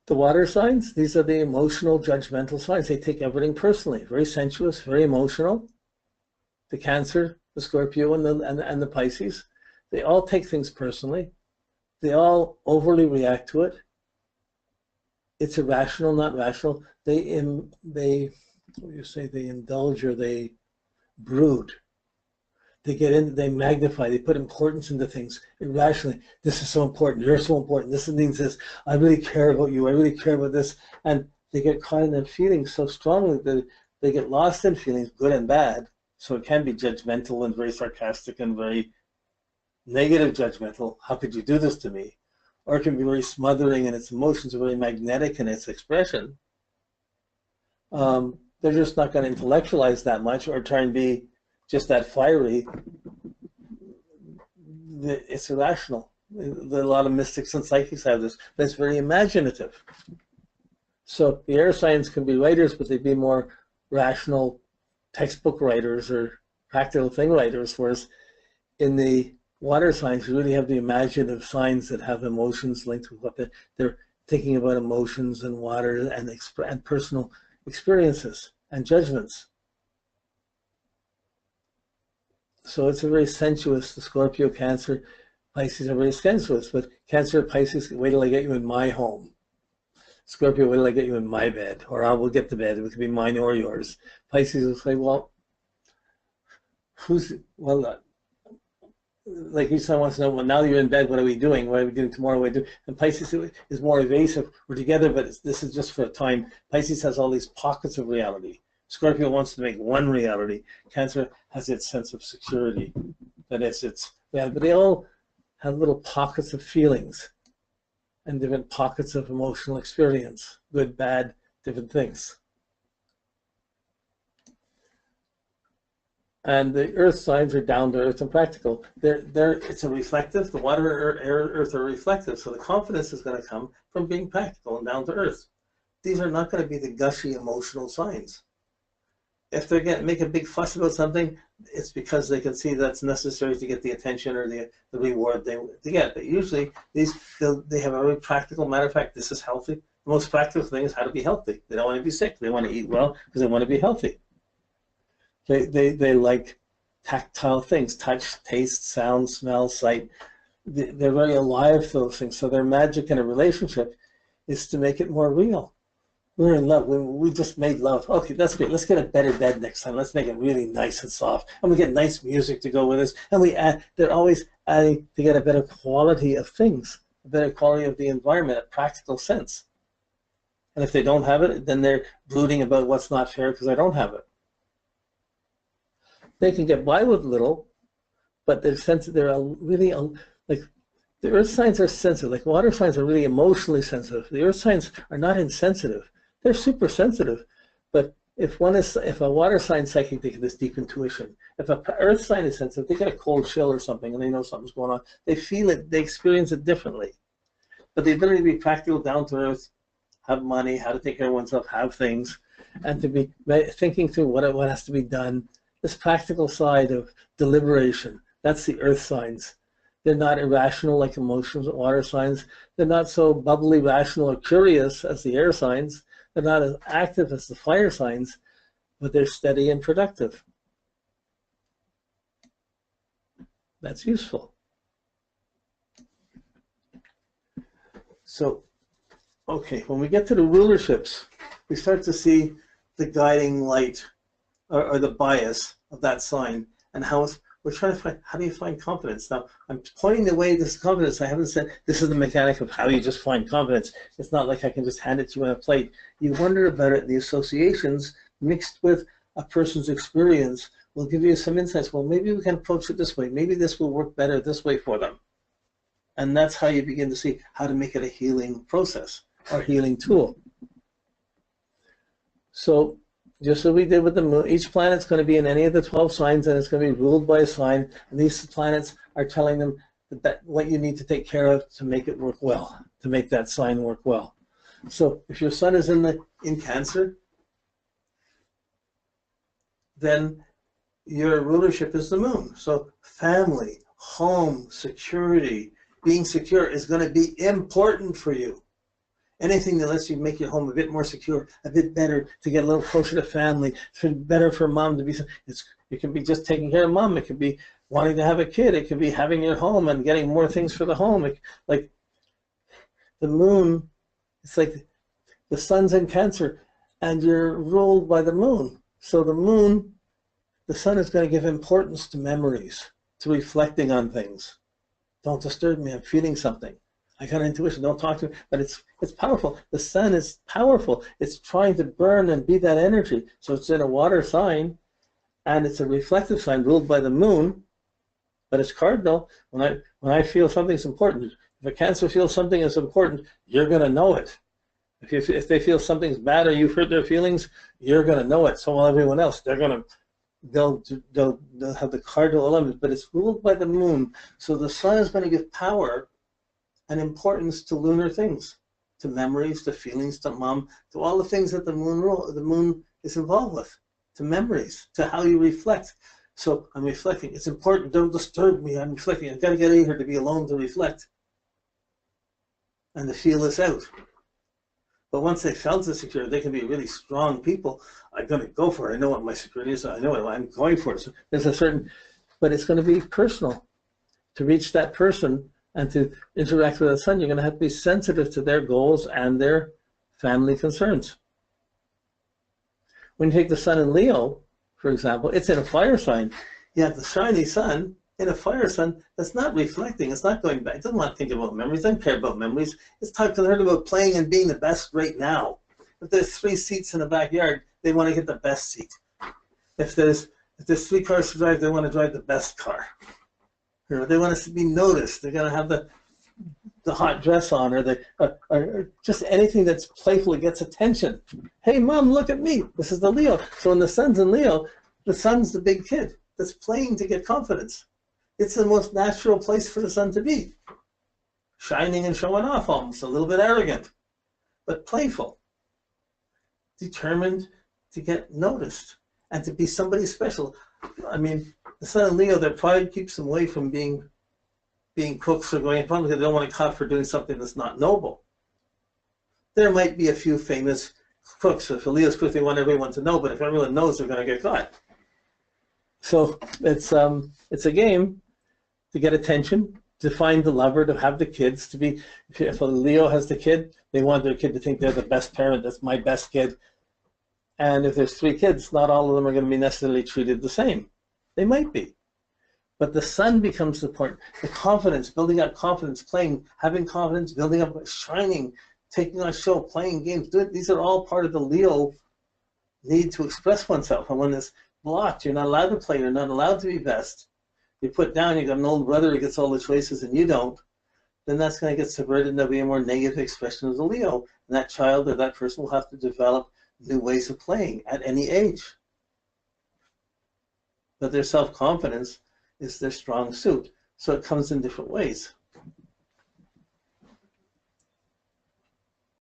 The water signs, these are the emotional, judgmental signs. They take everything personally, very sensuous, very emotional. The Cancer, the Scorpio, and the Pisces, they all take things personally. They all overly react to it. It's irrational, not rational. They what do you say? They indulge or they brood. They get in, they magnify, they put importance into things irrationally. This is so important, you're so important, this means this, I really care about you, I really care about this. And they get caught in their feelings so strongly that they get lost in feelings, good and bad. So it can be judgmental and very sarcastic and very negative judgmental. How could you do this to me? Or it can be very smothering and its emotions are very magnetic in its expression. They're just not going to intellectualize that much or try and be just that fiery. It's irrational. A lot of mystics and psychics have this, but it's very imaginative. So the air signs can be writers, but they'd be more rational textbook writers or practical thing writers, whereas in the water signs, you really have the imaginative signs that have emotions linked with what they're thinking about, emotions and water and personal experiences and judgments. So it's a very sensuous, the Scorpio, Cancer, Pisces are very sensuous, but Cancer, Pisces, wait till I get you in my home. Scorpio, wait till I get you in my bed, or I will get the bed, it could be mine or yours. Pisces will say, well, like each time wants to know, well, now that you're in bed, what are we doing? What are we doing tomorrow? What are we doing? And Pisces is more evasive. We're together, but this is just for a time. Pisces has all these pockets of reality. Scorpio wants to make one reality. Cancer has its sense of security, that it's reality. But they all have little pockets of feelings and different pockets of emotional experience, good, bad, different things. And the earth signs are down to earth and practical. It's a reflective, the water, air, earth are reflective, so the confidence is going to come from being practical and down to earth. These are not going to be the gushy emotional signs. If they're going to make a big fuss about something, it's because they can see that's necessary to get the attention or the reward they get. But usually they have a very practical, matter of fact, this is healthy. The most practical thing is how to be healthy. They don't want to be sick. They want to eat well because they want to be healthy. They like tactile things, touch, taste, sound, smell, sight. They're very alive to those things. So their magic in a relationship is to make it more real. We're in love. We just made love. Okay, that's great. Let's get a better bed next time. Let's make it really nice and soft. And we get nice music to go with us. And we add, they're always adding to get a better quality of things, a better quality of the environment, a practical sense. And if they don't have it, then they're brooding about what's not fair because I don't have it. They can get by with little, but they're really, like, the earth signs are sensitive. Like water signs are really emotionally sensitive. The earth signs are not insensitive. They're super sensitive. But if a water sign psychic, they get this deep intuition. If an earth sign is sensitive, they get a cold chill or something and they know something's going on. They feel it, they experience it differently. But the ability to be practical, down to earth, have money, how to take care of oneself, have things, and to be thinking through what has to be done, this practical side of deliberation, that's the earth signs. They're not irrational like emotions or water signs. They're not so bubbly, rational, or curious as the air signs. They're not as active as the fire signs, but they're steady and productive. That's useful. So, okay, when we get to the rulerships, we start to see the guiding light or the bias of that sign and how we're trying to find, how do you find confidence? Now, I'm pointing the way this confidence. I haven't said this is the mechanic of how you just find confidence. It's not like I can just hand it to you on a plate. You wonder about it. The associations mixed with a person's experience will give you some insights. Well, maybe we can approach it this way. Maybe this will work better this way for them. And that's how you begin to see how to make it a healing process or healing tool. So, just as we did with the moon, each planet's going to be in any of the 12 signs, and it's going to be ruled by a sign. And these planets are telling them that what you need to take care of to make it work well, to make that sign work well. So if your sun is in Cancer, then your rulership is the moon. So family, home, security, being secure is going to be important for you. anything that lets you make your home a bit more secure, a bit better, to get a little closer to family, to better for mom to be. It can be just taking care of mom. It could be wanting to have a kid. It could be having your home and getting more things for the home. Like the moon, it's like the sun's in Cancer, and you're ruled by the moon. So the moon, the sun is going to give importance to memories, to reflecting on things. Don't disturb me. I'm feeling something. I got intuition. Don't talk to me. But it's powerful. The sun is powerful. It's trying to burn and be that energy. So it's in a water sign, and it's a reflective sign ruled by the moon. But it's cardinal. When I feel something's important, if a Cancer feels something is important, you're going to know it. If they feel something's bad or you've hurt their feelings, you're going to know it. So will everyone else. They'll have the cardinal element, but it's ruled by the moon. So the sun is going to give power and importance to lunar things, to memories, to feelings, to mom, to all the things that the moon is involved with, to memories, to how you reflect. So I'm reflecting. It's important. Don't disturb me. I'm reflecting. I've got to get in here to be alone to reflect and to feel this out. But once they felt the security, they can be really strong people. I'm going to go for it. I know what my security is. I know what I'm going for it. So there's a certain, but it's going to be personal. To reach that person and to interact with the sun, you're going to have to be sensitive to their goals and their family concerns. When you take the sun in Leo, for example, it's in a fire sign. You have the shiny sun in a fire sign that's not reflecting. It's not going back. It doesn't want to think about memories. It doesn't care about memories. It's concerned about playing and being the best right now. If there's 3 seats in the backyard, they want to get the best seat. If there's 3 cars to drive, they want to drive the best car. They want to be noticed. They're going to have the hot dress on, or just anything that's playful, it gets attention. Hey, mom, look at me. This is the Leo. So when the sun's in Leo, the sun's the big kid that's playing to get confidence. It's the most natural place for the sun to be. Shining and showing off, almost a little bit arrogant, but playful. Determined to get noticed and to be somebody special. I mean, the sun in Leo, their pride keeps them away from being crooks or going in front because they don't want to caught for doing something that's not noble. There might be a few famous crooks. If a Leo's crook, they want everyone to know, but if everyone knows, they're going to get caught. So it's a game to get attention, to find the lover, to have the kids, to be. If a Leo has the kid, they want their kid to think they're the best parent. That's my best kid. And if there's 3 kids, not all of them are going to be necessarily treated the same. They might be. But the sun becomes the point. The confidence, building up confidence, playing, having confidence, building up, shining, taking on a show, playing games. These are all part of the Leo need to express oneself. And when it's blocked, you're not allowed to play, you're not allowed to be best. You're put down, you got an older brother who gets all the choices and you don't, then that's going to get subverted and there'll be a more negative expression of the Leo. And that child or that person will have to develop new ways of playing at any age. But their self-confidence is their strong suit. So it comes in different ways.